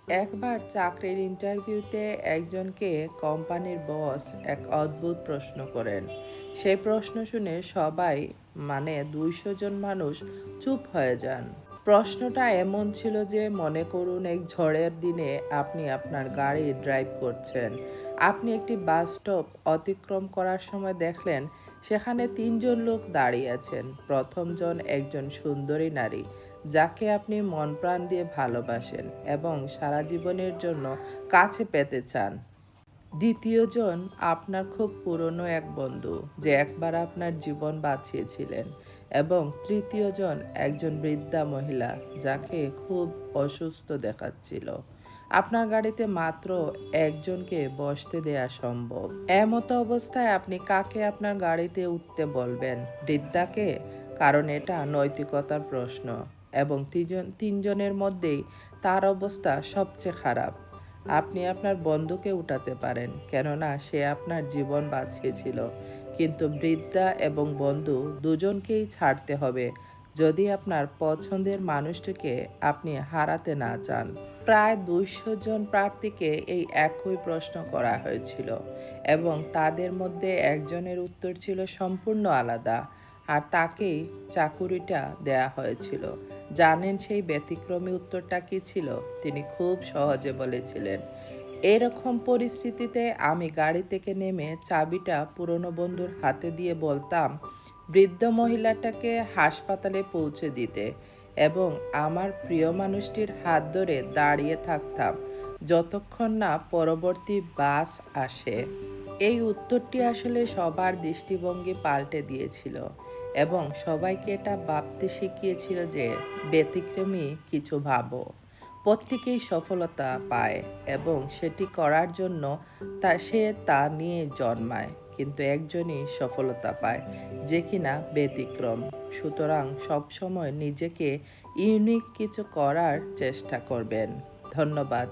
একবার চাকরির ইন্টারভিউতে একজনকে কোম্পানির বস এক অদ্ভুত প্রশ্ন করেন। সেই প্রশ্ন শুনে সবাই 200 জন মানুষ চুপ হয়ে যান। প্রশ্নটা এমন ছিল যে, মনে করুন এক ঝড়ের দিনে আপনি আপনার গাড়ি ড্রাইভ করছেন। আপনি একটি বাস স্টপ অতিক্রম করার সময় দেখলেন সেখানে 3 জন লোক দাঁড়িয়ে আছেন। প্রথম জন একজন সুন্দরী নারী যাকে আপনি মন প্রাণ দিয়ে ভালোবাসেন এবং সারা জীবনের জন্য কাছে পেতে চান। দ্বিতীয়জন আপনার খুব পুরনো এক বন্ধু যে একবার আপনার জীবন বাঁচিয়েছিলেন, এবং তৃতীয়জন একজন বৃদ্ধা মহিলা যাকে খুব অসুস্থ দেখাচ্ছিল। আপনার গাড়িতে মাত্র একজনকে বসতে দেয়া সম্ভব। এমতো অবস্থায় আপনি কাকে আপনার গাড়িতে উঠতে বলবেন? বৃদ্ধাকে? কারণ এটা নৈতিকতার প্রশ্ন, এবং তিনজনের মধ্যেই তার অবস্থা সবচেয়ে খারাপ। আপনি আপনার বন্ধুকে উঠাতে পারেন, কেননা সে আপনার জীবন বাঁচিয়েছিল। কিন্তু বৃদ্ধা এবং বন্ধু দুজনকেই ছাড়তে হবে যদি আপনার পছন্দের মানুষটিকে আপনি হারাতে না চান। প্রায় 200 জন প্রার্থীকে এই একই প্রশ্ন করা হয়েছিল, এবং তাদের মধ্যে একজনের উত্তর ছিল সম্পূর্ণ আলাদা, আর তাকেই চাকুরিটা দেয়া হয়েছিল। জানেন সেই ব্যতিক্রমী উত্তরটা কী ছিল? তিনি খুব সহজে বলেছিলেন, এরকম পরিস্থিতিতে আমি গাড়ি থেকে নেমে চাবিটা পুরনো বন্ধুর হাতে দিয়ে বলতাম বৃদ্ধ মহিলাটাকে হাসপাতালে পৌঁছে দিতে, এবং আমার প্রিয় মানুষটির হাত ধরে দাঁড়িয়ে থাকতাম যতক্ষণ না পরবর্তী বাস আসে। এই উত্তরটি আসলে সবার দৃষ্টিভঙ্গি পাল্টে দিয়েছিল, এবং সবাইকে এটা ভাবতে শিখিয়েছিল যে ব্যতিক্রমী কিছু ভাবো। প্রত্যেকেই সফলতা পায়, এবং সেটি করার জন্য সে তা নিয়ে জন্মায়, কিন্তু একজনই সফলতা পায় যে কিনা ব্যতিক্রম। সুতরাং সবসময় নিজেকে ইউনিক কিছু করার চেষ্টা করবেন। ধন্যবাদ।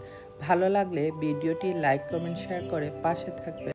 ভালো লাগলে ভিডিওটি লাইক, কমেন্ট, শেয়ার করে পাশে থাকবেন।